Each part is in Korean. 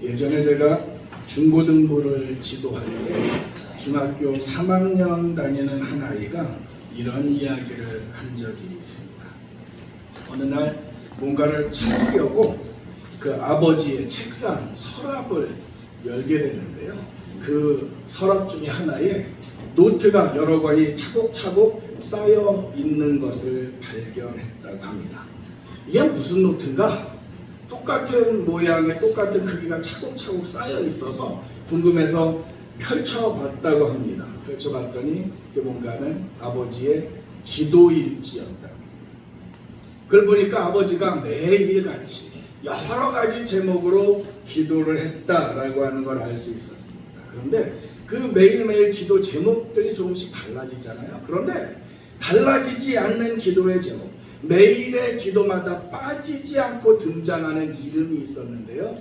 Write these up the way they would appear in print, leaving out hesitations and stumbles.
예전에 제가 중고등부를 지도할 때 중학교 3학년 다니는 한 아이가 이런 이야기를 한 적이 있습니다. 어느 날 뭔가를 찾으려고 그 아버지의 책상 서랍을 열게 됐는데요. 그 서랍 중에 하나에 노트가 여러 권이 차곡차곡 쌓여 있는 것을 발견했다고 합니다. 이게 무슨 노트인가? 똑같은 모양의 똑같은 크기가 차곡차곡 쌓여 있어서 궁금해서 펼쳐봤다고 합니다. 펼쳐봤더니 그게 뭔가는 아버지의 기도일지였다. 그걸 보니까 아버지가 매일같이 여러 가지 제목으로 기도를 했다라고 하는 걸 알 수 있었습니다. 그런데 그 매일매일 기도 제목들이 조금씩 달라지잖아요. 그런데 달라지지 않는 기도의 제목, 매일의 기도마다 빠지지 않고 등장하는 이름이 있었는데요.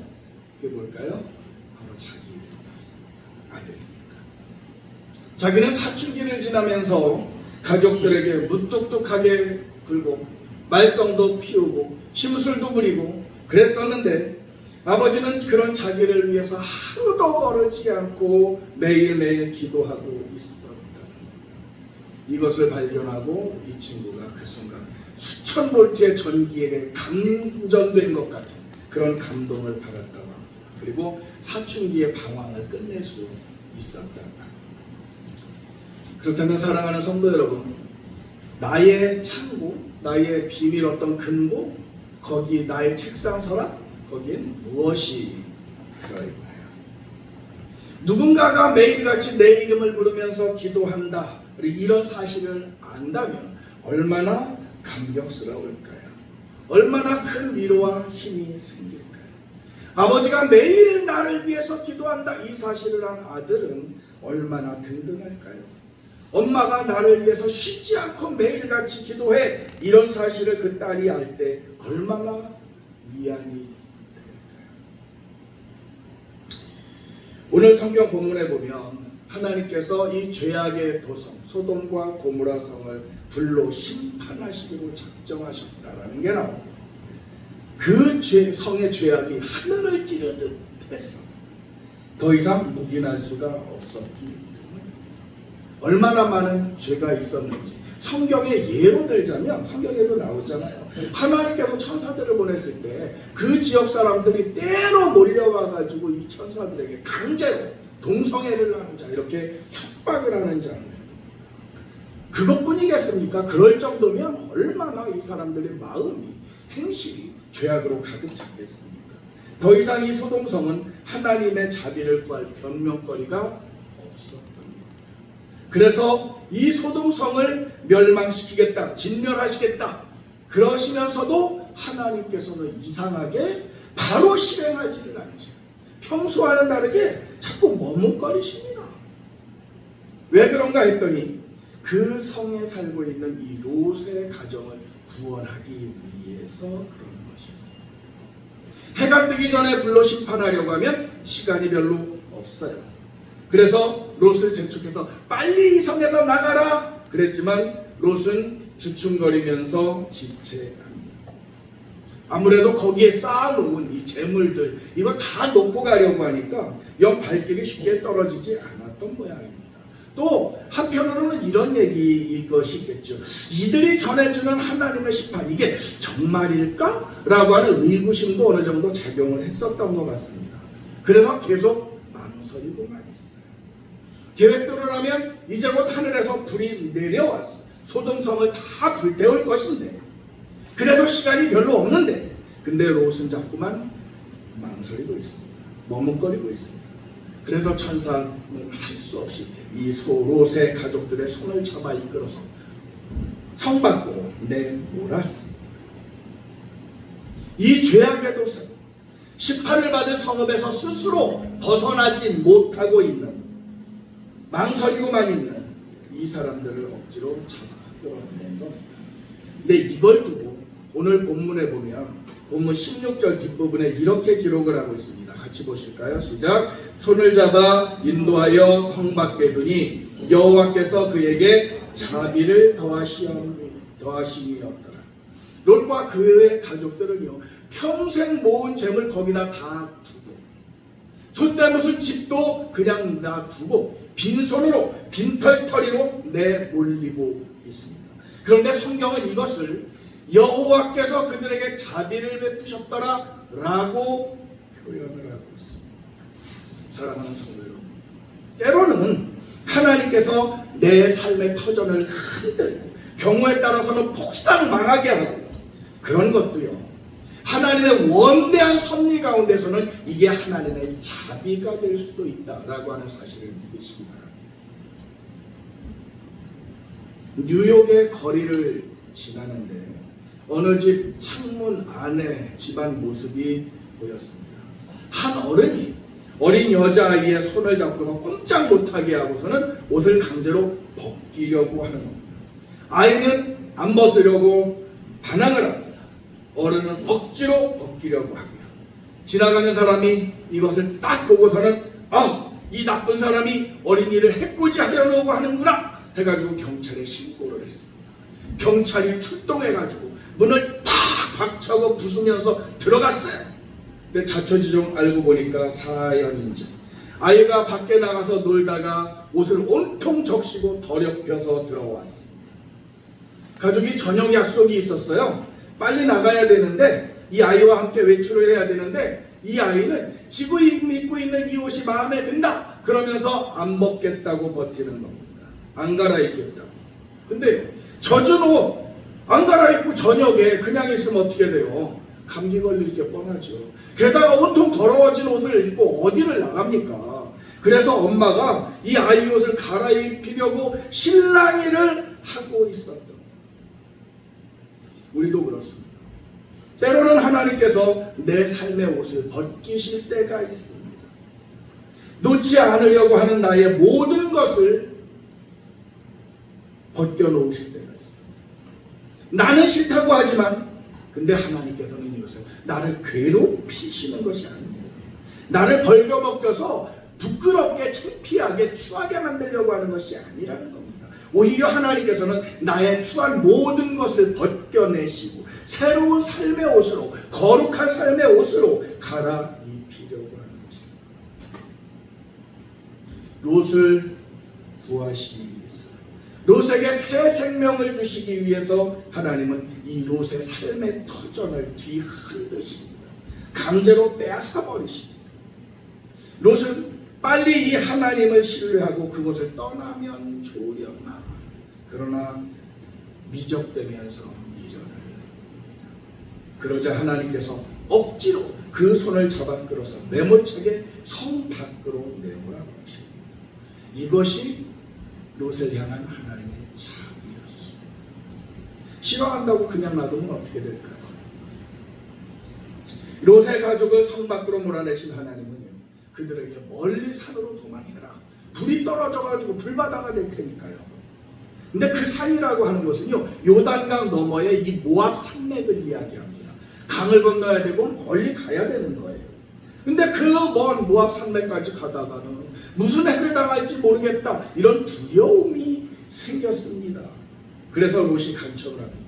그게 뭘까요? 바로 자기 이름이었습니다. 아들이니까. 자기는 사춘기를 지나면서 가족들에게 무뚝뚝하게 굴고 말썽도 피우고 심술도 부리고 그랬었는데 아버지는 그런 자기를 위해서 하루도 거르지 않고 매일매일 기도하고 있었다는 이것을 발견하고 이 친구가 그 순간 수천 볼트의 전기에 감전된 것 같은 그런 감동을 받았다고 합니다. 그리고 사춘기의 방황을 끝낼 수 있었다고 합니다. 그렇다면 사랑하는 성도 여러분, 나의 창고, 나의 비밀 어떤 금고, 거기 나의 책상 서랍, 거기엔 무엇이 들어있나요? 누군가가 매일같이 내 이름을 부르면서 기도한다, 이런 사실을 안다면 얼마나 감격스러울까요? 얼마나 큰 위로와 힘이 생길까요? 아버지가 매일 나를 위해서 기도한다, 이 사실을 한 아들은 얼마나 든든할까요? 엄마가 나를 위해서 쉬지 않고 매일같이 기도해, 이런 사실을 그 딸이 알 때 얼마나 위안이 될까요? 오늘 성경 본문에 보면 하나님께서 이 죄악의 도성 소돔과 고모라 성을 불로 심판하시기로 작정하셨다라는 게 나옵니다. 그 성의 죄악이 하늘을 찌르듯 했어. 더 이상 묵인할 수가 없었기 때문에 얼마나 많은 죄가 있었는지 성경의 예로 들자면, 성경에도 나오잖아요. 하나님께서 천사들을 보냈을 때 그 지역 사람들이 때로 몰려와 가지고 이 천사들에게 강제로 동성애를 나누자 이렇게 협박을 하는 장면. 그것뿐이겠습니까? 그럴 정도면 얼마나 이 사람들의 마음이, 행실이 죄악으로 가득 찼겠습니까? 더 이상 이 소돔성은 하나님의 자비를 구할 변명거리가 없었던 겁니다. 그래서 이 소돔성을 멸망시키겠다, 진멸하시겠다 그러시면서도 하나님께서는 이상하게 바로 실행하지를 않으세요. 평소와는 다르게 자꾸 머뭇거리십니다. 왜 그런가 했더니 그 성에 살고 있는 이 롯의 가정을 구원하기 위해서 그러는 것이었어요. 해가 뜨기 전에 불로 심판하려고 하면 시간이 별로 없어요. 그래서 롯을 재촉해서 빨리 이 성에서 나가라 그랬지만 롯은 주춤거리면서 지체합니다. 아무래도 거기에 쌓아놓은 이 재물들 이거 다 놓고 가려고 하니까 영 발길이 쉽게 떨어지지 않았던 모양입니다. 또 한편으로는 이런 얘기일 것이 있겠죠. 이들이 전해주는 하나님의 심판 이게 정말일까? 라고 하는 의구심도 어느 정도 작용을 했었던 것 같습니다. 그래서 계속 망설이고만 있어요. 계획대로라면 이제 곧 하늘에서 불이 내려왔어. 소돔성을 다 불태울 것인데, 그래서 시간이 별로 없는데, 근데 롯은 자꾸만 망설이고 있습니다. 머뭇거리고 있습니다. 그래서 천사는 할 수 없이 이 롯의 가족들의 손을 잡아 이끌어서 성 밖으로 내몰았습니다. 이 죄악의 도성, 심판을 받을 성읍에서 스스로 벗어나지 못하고 있는, 망설이고만 있는 이 사람들을 억지로 잡아 끌어낸 겁니다. 근데 이걸 두고 오늘 본문에 보면 본문 16절 뒷부분에 이렇게 기록을 하고 있습니다. 같이 보실까요? 시작. 손을 잡아 인도하여 성 밖에 두니 여호와께서 그에게 자비를 더하심이었더라. 롯과 그의 가족들은요 평생 모은 재물 거기다 다 두고 숫대 무슨 집도 그냥 놔두고 빈손으로 빈털터리로 내몰리고 있습니다. 그런데 성경은 이것을 여호와께서 그들에게 자비를 베푸셨더라 라고 표현을 하고 있습니다. 사랑하는 성도 여러분, 때로는 하나님께서 내 삶의 터전을 흔들고 경우에 따라서는 폭삭 망하게 하고, 그런 것도요 하나님의 원대한 섭리 가운데서는 이게 하나님의 자비가 될 수도 있다라고 하는 사실을 믿으시기 바랍니다. 뉴욕의 거리를 지나는데 어느 집 창문 안에 집안 모습이 보였습니다. 한 어른이 어린 여자아이의 손을 잡고서 꼼짝 못하게 하고서는 옷을 강제로 벗기려고 하는 겁니다. 아이는 안 벗으려고 반항을 합니다. 어른은 억지로 벗기려고 하고요. 지나가는 사람이 이것을 딱 보고서는 이 나쁜 사람이 어린이를 해코지하려고 하는구나 해가지고 경찰에 신고를 했습니다. 경찰이 출동해가지고 문을 딱 박차고 부수면서 들어갔어요. 근데 자초지종 알고 보니까 사연인지 아이가 밖에 나가서 놀다가 옷을 온통 적시고 더럽혀서 들어왔습니다. 가족이 저녁 약속이 있었어요. 빨리 나가야 되는데 이 아이와 함께 외출을 해야 되는데 이 아이는 지금 입고 있는 이 옷이 마음에 든다 그러면서 안 벗겠다고 버티는 겁니다. 안 갈아입겠다고. 근데 젖은 옷 안 갈아입고 저녁에 그냥 있으면 어떻게 돼요? 감기 걸릴 게 뻔하죠. 게다가 온통 더러워진 옷을 입고 어디를 나갑니까? 그래서 엄마가 이 아이 옷을 갈아입히려고 실랑이를 하고 있었던, 우리도 그렇습니다. 때로는 하나님께서 내 삶의 옷을 벗기실 때가 있습니다. 놓지 않으려고 하는 나의 모든 것을 벗겨놓으실 때가 있습니다. 나는 싫다고 하지만 근데 하나님께서는 이것을 나를 괴롭히시는 것이 아닙니다. 나를 벌겨벗겨서 부끄럽게 창피하게 추하게 만들려고 하는 것이 아니라는 겁니다. 오히려 하나님께서는 나의 추한 모든 것을 벗겨내시고 새로운 삶의 옷으로, 거룩한 삶의 옷으로 갈아입히려고 하는 것입니다. 롯을 구하시기 위해서, 롯에게 새 생명을 주시기 위해서 하나님은 이 롯의 삶의 터전을 뒤흔드십니다. 강제로 빼앗아 버리십니다. 롯은 빨리 이 하나님을 신뢰하고 그곳을 떠나면 좋으려나, 그러나 미적대면서 미련을 합니다. 그러자 하나님께서 억지로 그 손을 잡아 끌어서 매몰차게 성 밖으로 내보라 하십니다. 이것이 롯을 향한 하나님의 자비였습니다. 싫어한다고 그냥 놔두면 어떻게 될까요? 롯의 가족을 성 밖으로 몰아내신 하나님은요, 그들에게 멀리 산으로 도망해라. 불이 떨어져가지고 불바다가 될 테니까요. 근데 그 산이라고 하는 것은요, 요단강 너머의 이 모압 산맥을 이야기합니다. 강을 건너야 되고 멀리 가야 되는 거예요. 근데 그 먼 모압 산맥까지 가다가는 무슨 해를 당할지 모르겠다, 이런 두려움이 생겼습니다. 그래서 롯이 간청을 합니다.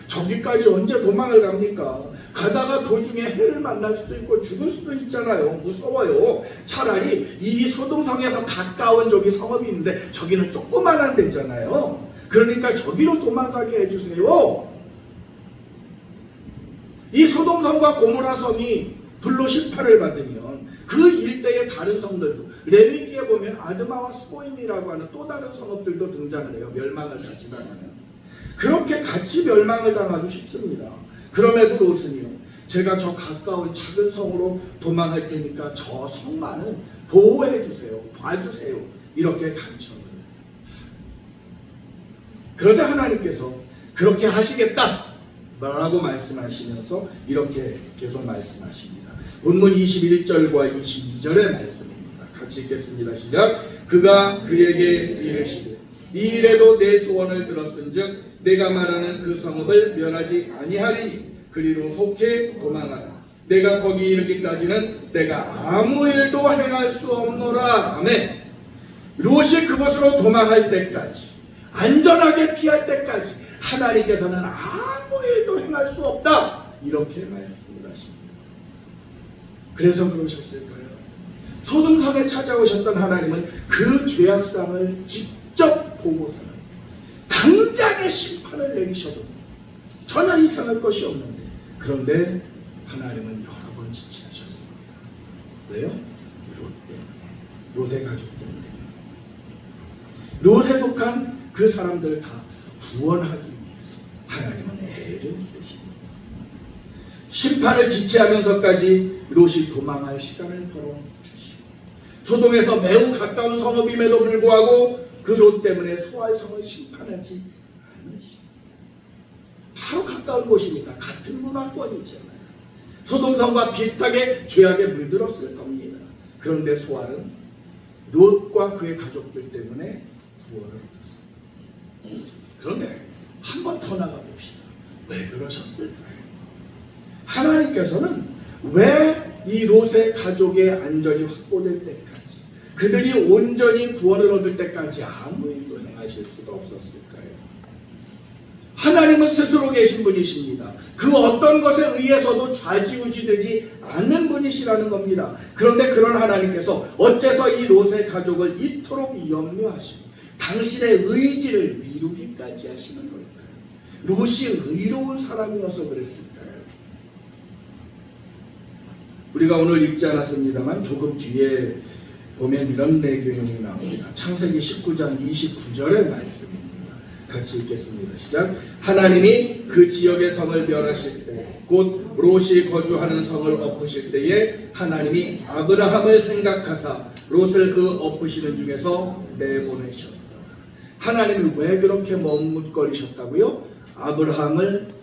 저기까지 언제 도망을 갑니까? 가다가 도중에 해를 만날 수도 있고 죽을 수도 있잖아요. 무서워요. 차라리 이 소돔성에서 가까운 저기 성읍이 있는데 저기는 조그만한 데잖아요. 그러니까 저기로 도망가게 해주세요. 이 소돔성과 고모라 성이 불로 심판을 받으면 그 일대의 다른 성들도, 레위기에 보면 아드마와 스보임이라고 하는 또 다른 성읍들도 등장을 해요. 멸망을 같이 당하는. 그렇게 같이 멸망을 당하고 싶습니다. 그럼에도 롯은요, 제가 저 가까운 작은 성으로 도망할 테니까 저 성만은 보호해 주세요, 봐주세요, 이렇게 간청을. 그러자 하나님께서 그렇게 하시겠다 라고 말씀하시면서 이렇게 계속 말씀하십니다. 본문 21절과 22절의 말씀입니다. 같이 읽겠습니다. 시작. 그가 그에게 이르시되 이 일에도 내 소원을 들었은즉 내가 말하는 그 성읍을 멸하지 아니하리니 그리로 속히 도망하라. 내가 거기 이르기까지는 내가 아무 일도 행할 수 없노라. 아멘. 롯이 그곳으로 도망할 때까지, 안전하게 피할 때까지 하나님께서는 아무 일도 행할 수 없다, 이렇게 말씀을 하십니다. 그래서 그러셨을까요? 소돔성에 찾아오셨던 하나님은 그 죄악상을 직접 보고서는 당장의 심판을 내리셔도 전혀 이상할 것이 없는데, 그런데 하나님은 여러 번 지체하셨습니다. 왜요? 롯 때문에, 롯의 가족 때문에. 롯에 속한 그 사람들을 다 구원하기 위해서 하나님은 애를 쓰십니다. 심판을 지체하면서까지 롯이 도망할 시간을 벌어주시고, 소돔에서 매우 가까운 성읍임에도 불구하고 그 롯 때문에 소알 성을 심판하지 않으십니다. 바로 가까운 곳이니까 같은 문화권이잖아요. 소돔성과 비슷하게 죄악에 물들었을 겁니다. 그런데 소알은 롯과 그의 가족들 때문에 구원을 얻었습니다. 그런데 한 번 더 나가 봅시다. 왜 그러셨을까요? 하나님께서는 왜 이 롯의 가족의 안전이 확보될 때까지, 그들이 온전히 구원을 얻을 때까지 아무 일도 행하실 수가 없었을까요? 하나님은 스스로 계신 분이십니다. 그 어떤 것에 의해서도 좌지우지되지 않는 분이시라는 겁니다. 그런데 그런 하나님께서 어째서 이 롯의 가족을 이토록 염려하시고 당신의 의지를 미루기까지 하시는 걸까요? 롯이 의로운 사람이어서 그랬을까요? 우리가 오늘 읽지 않았습니다만 조금 뒤에 보면 이런 내용이 나옵니다. 창세기 19장 29절의 말씀입니다. 같이 읽겠습니다. 시작. 하나님이 그 지역의 성을 멸하실 때, 곧 롯이 거주하는 성을 엎으실 때에 하나님이 아브라함을 생각하사 롯을 그 엎으시는 중에서 내보내셨다. 하나님이 왜 그렇게 머뭇거리셨다고요? 아브라함을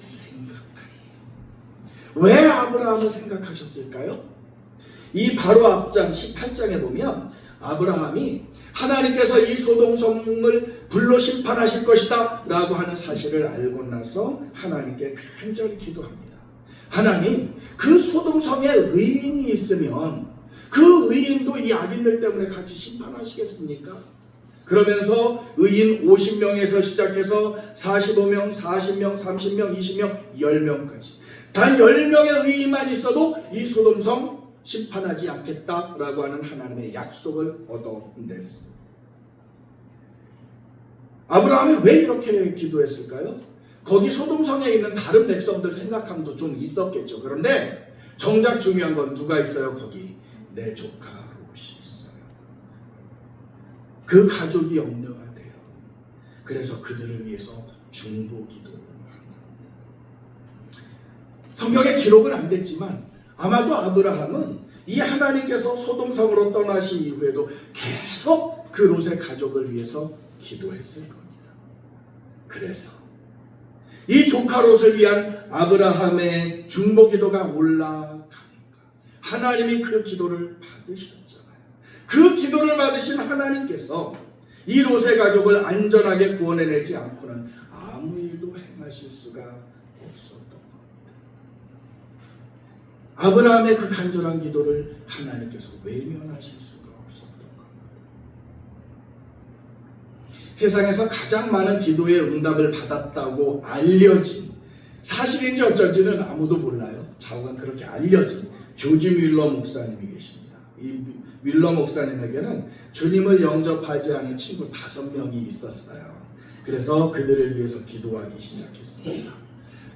왜 아브라함을 생각하셨을까요? 이 바로 앞장 18장에 보면 아브라함이 하나님께서 이 소돔성을 불로 심판하실 것이다 라고 하는 사실을 알고 나서 하나님께 간절히 기도합니다. 하나님, 그 소돔성에 의인이 있으면 그 의인도 이 악인들 때문에 같이 심판하시겠습니까? 그러면서 의인 50명에서 시작해서 45명, 40명, 30명, 20명, 10명까지 단 10명의 의인만 있어도 이 소돔성 심판하지 않겠다라고 하는 하나님의 약속을 얻어냈습니다. 아브라함이 왜 이렇게 기도했을까요? 거기 소돔성에 있는 다른 백성들 생각함도 좀 있었겠죠. 그런데 정작 중요한 건 누가 있어요? 거기 내 조카 롯이 있어요. 그 가족이 염려가 돼요. 그래서 그들을 위해서 중보기도. 성경에 기록은 안 됐지만 아마도 아브라함은 이 하나님께서 소돔성으로 떠나신 이후에도 계속 그 롯의 가족을 위해서 기도했을 겁니다. 그래서 이 조카 롯을 위한 아브라함의 중보기도가 올라가니까 하나님이 그 기도를 받으셨잖아요. 그 기도를 받으신 하나님께서 이 롯의 가족을 안전하게 구원해내지 않고는 아무 일도 행하실 수가 없었던 겁니다. 아브라함의 그 간절한 기도를 하나님께서 외면하실 수가 없었던 겁니다. 세상에서 가장 많은 기도의 응답을 받았다고 알려진, 사실인지 어쩐지는 아무도 몰라요. 좌우간 그렇게 알려진 조지 뮬러 목사님이 계십니다. 이 뮬러 목사님에게는 주님을 영접하지 않은 친구 5명이 있었어요. 그래서 그들을 위해서 기도하기 시작했습니다.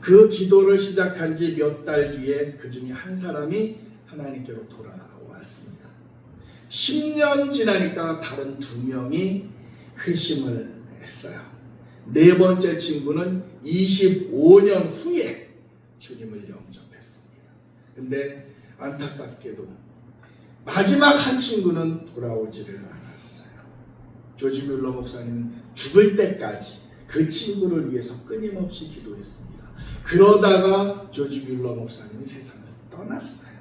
그 기도를 시작한 지 몇 달 뒤에 그 중에 한 사람이 하나님께로 돌아왔습니다. 10년 지나니까 다른 2명이 회심을 했어요. 4번째 친구는 25년 후에 주님을 영접했습니다. 근데 안타깝게도 마지막 한 친구는 돌아오지를 않았어요. 조지 뮬러 목사님은 죽을 때까지 그 친구를 위해서 끊임없이 기도했습니다. 그러다가 조지 뮬러 목사님이 세상을 떠났어요.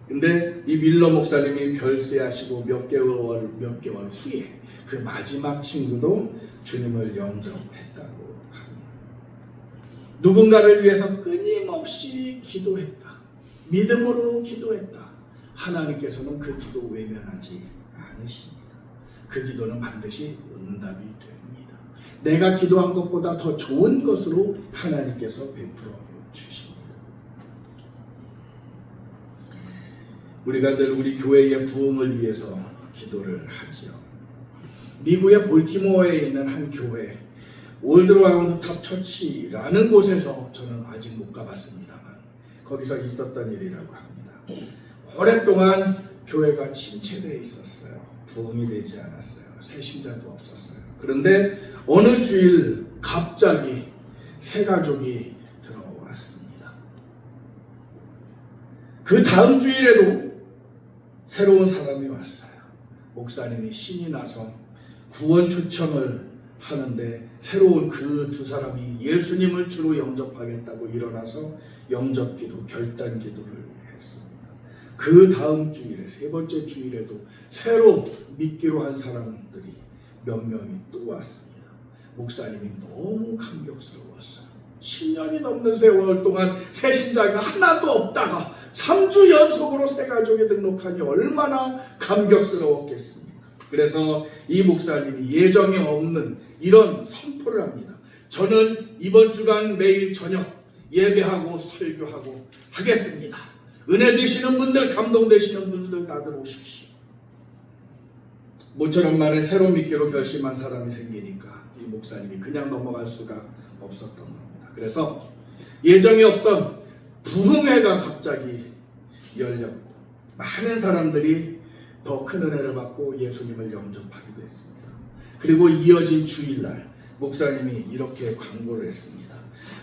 근데 이 뮬러 목사님이 별세하시고 몇 개월 후에 그 마지막 친구도 주님을 영접했다고 합니다. 누군가를 위해서 끊임없이 기도했다. 믿음으로 기도했다. 하나님께서는 그 기도 외면하지 않으십니다. 그 기도는 반드시 응답이 됩니다. 내가 기도한 것보다 더 좋은 것으로 하나님께서 베풀어 주십니다. 우리가 늘 우리 교회의 부흥을 위해서 기도를 하지요. 미국의 볼티모어에 있는 한 교회, 올드라운드 탑 처치라는 곳에서 저는 아직 못 가봤습니다만 거기서 있었던 일이라고 합니다. 오랫동안 교회가 침체되어 있었어요. 부흥이 되지 않았어요. 새 신자도 없었어요. 그런데 어느 주일 갑자기 새 가족이 들어왔습니다. 그 다음 주일에도 새로운 사람이 왔어요. 목사님이 신이 나서 구원 초청을 하는데 새로운 그 두 사람이 예수님을 주로 영접하겠다고 일어나서 영접기도 결단 기도를 했습니다. 그 다음 주일에 세 번째 주일에도 새로 믿기로 한 사람들이 몇 명이 또 왔습니다. 목사님이 너무 감격스러웠어요. 10년이 넘는 세월 동안 새 신자가 하나도 없다가 3주 연속으로 새 가족에 등록하니 얼마나 감격스러웠겠습니까? 그래서 이 목사님이 예정이 없는 이런 선포를 합니다. 저는 이번 주간 매일 저녁 예배하고 설교하고 하겠습니다. 은혜 되시는 분들, 감동되시는 분들 다들 오십시오. 모처럼 만에 새로 믿기로 결심한 사람이 생기니까 이 목사님이 그냥 넘어갈 수가 없었던 겁니다. 그래서 예정이 없던 부흥회가 갑자기 열렸고 많은 사람들이 더 큰 은혜를 받고 예수님을 영접하기도 했습니다. 그리고 이어진 주일날 목사님이 이렇게 광고를 했습니다.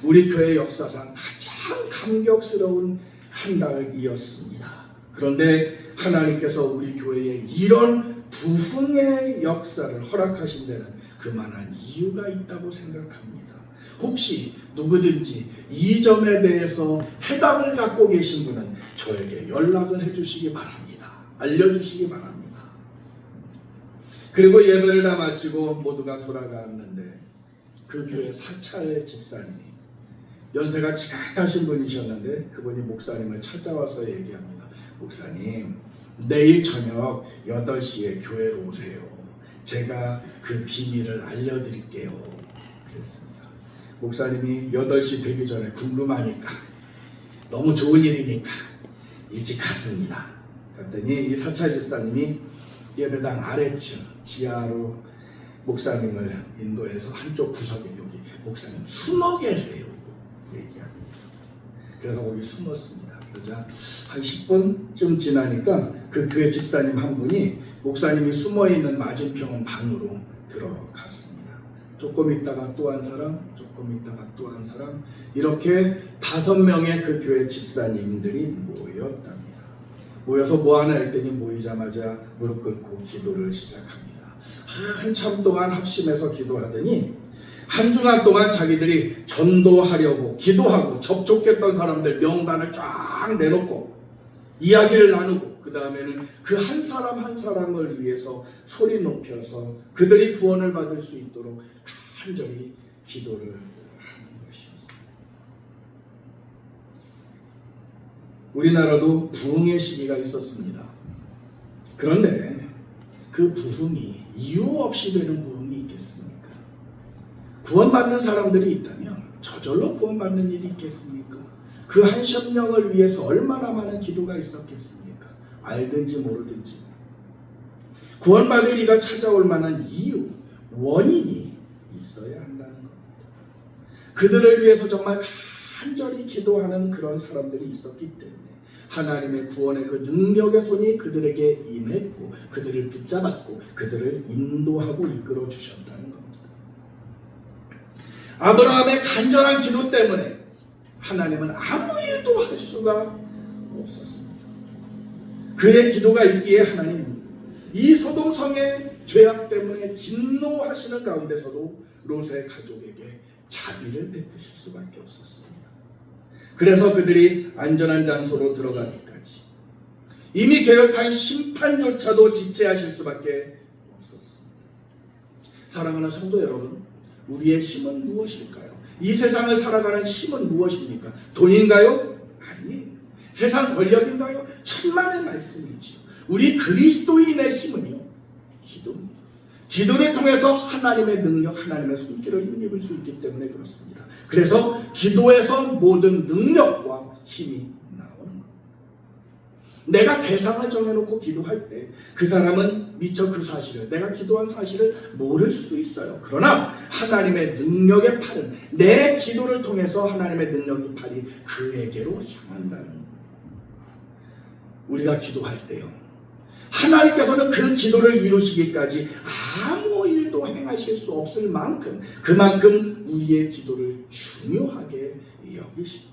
우리 교회 역사상 가장 감격스러운 한 달이었습니다. 그런데 하나님께서 우리 교회에 이런 부흥의 역사를 허락하신 데는 그만한 이유가 있다고 생각합니다. 혹시 누구든지 이 점에 대해서 해답을 갖고 계신 분은 저에게 연락을 해주시기 바랍니다. 알려주시기 바랍니다. 그리고 예배를 다 마치고 모두가 돌아갔는데 그 교회 사찰 집사님이 연세가 지긋하신 분이셨는데 그분이 목사님을 찾아와서 얘기합니다. 목사님, 내일 저녁 8시에 교회로 오세요. 제가 그 비밀을 알려드릴게요. 그랬습니다. 목사님이 8시 되기 전에 궁금하니까 너무 좋은 일이니까 일찍 갔습니다. 그랬더니 이 사찰 집사님이 예배당 아래층 지하로 목사님을 인도해서 한쪽 구석에 여기 목사님 숨어 계세요. 얘기합니다. 그래서 거기 숨었습니다. 그러자 한 10분쯤 지나니까 그 교회 집사님 한 분이 목사님이 숨어있는 맞은편 방으로 들어갔습니다. 조금 있다가 또 한 사람, 조금 있다가 또 한 사람, 이렇게 5명의 그 교회 집사님들이 모였답니다. 모여서 뭐하나 했더니 모이자마자 무릎 꿇고 기도를 시작합니다. 한참 동안 합심해서 기도하더니 한 주간 동안 자기들이 전도하려고 기도하고 접촉했던 사람들 명단을 쫙 내놓고 이야기를 나누고 그 다음에는 그 한 사람 한 사람을 위해서 소리 높여서 그들이 구원을 받을 수 있도록 간절히 기도를 하는 것이었습니다. 우리나라도 부흥의 시기가 있었습니다. 그런데 그 부흥이 이유 없이 되는 부흥이 있겠습니까? 구원받는 사람들이 있다면 저절로 구원받는 일이 있겠습니까? 그 한 심령을 위해서 얼마나 많은 기도가 있었겠습니까? 알든지 모르든지 구원받을 이가 찾아올 만한 이유, 원인이 있어야 한다는 겁니다. 그들을 위해서 정말 간절히 기도하는 그런 사람들이 있었기 때문에 하나님의 구원의 그 능력의 손이 그들에게 임했고 그들을 붙잡았고 그들을 인도하고 이끌어 주셨다는 겁니다. 아브라함의 간절한 기도 때문에 하나님은 아무 일도 할 수가 없었습니다. 그의 기도가 있기에 하나님은 이 소돔성의 죄악 때문에 진노하시는 가운데서도 롯의 가족에게 자비를 베푸실 수밖에 없었습니다. 그래서 그들이 안전한 장소로 들어가기까지 이미 계획한 심판조차도 지체하실 수밖에 없었습니다. 사랑하는 성도 여러분, 우리의 힘은 무엇일까요? 이 세상을 살아가는 힘은 무엇입니까? 돈인가요? 아니에요. 세상 권력인가요? 천만의 말씀이지요. 우리 그리스도인의 힘은요, 기도입니다. 기도를 통해서 하나님의 능력, 하나님의 손길을 힘입을 수 있기 때문에 그렇습니다. 그래서 기도에서 모든 능력과 힘이 나오는 겁니다. 내가 대상을 정해놓고 기도할 때 그 사람은 미처 그 사실을, 내가 기도한 사실을 모를 수도 있어요. 그러나 하나님의 능력의 팔은, 내 기도를 통해서 하나님의 능력의 팔이 그에게로 향한다는 거예요. 우리가 기도할 때요, 하나님께서는 그 기도를 이루시기까지 아무 일도 행하실 수 없을 만큼, 그만큼 우리의 기도를 중요하게 여기십니다.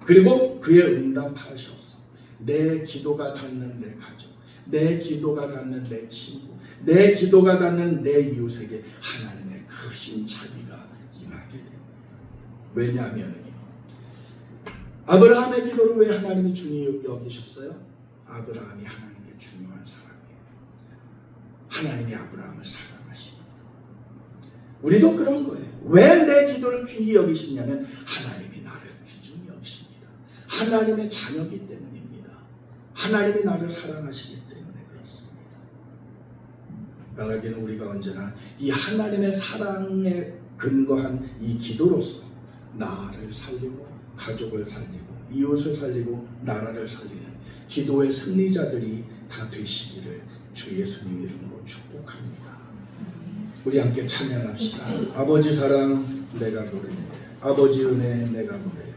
그리고 그의 응답하셔서 내 기도가 닿는 내 가족, 내 기도가 닿는 내 친구, 내 기도가 닿는 내 이웃에게 하나님의 크신 자비가 임하게 됩니다. 왜냐하면 아브라함의 기도를 왜 하나님이 중요히 여기셨어요? 아브라함이 하나님께 중요한 사람이에요. 하나님이 아브라함을 사랑하십니다. 우리도 그런 거예요. 왜 내 기도를 귀히 여기시냐면 하나님이 나를 귀중히 여기십니다. 하나님의 자녀이기 때문입니다. 하나님이 나를 사랑하시기 때문에 그렇습니다. 나에게는 우리가 언제나 이 하나님의 사랑에 근거한 이 기도로서 나를 살리고 가족을 살리고 이웃을 살리고 나라를 살리는 기도의 승리자들이 다 되시기를 주 예수님 이름으로 축복합니다. 우리 함께 찬양합시다. 아버지 사랑 내가 노래해, 아버지 은혜 내가 노래해,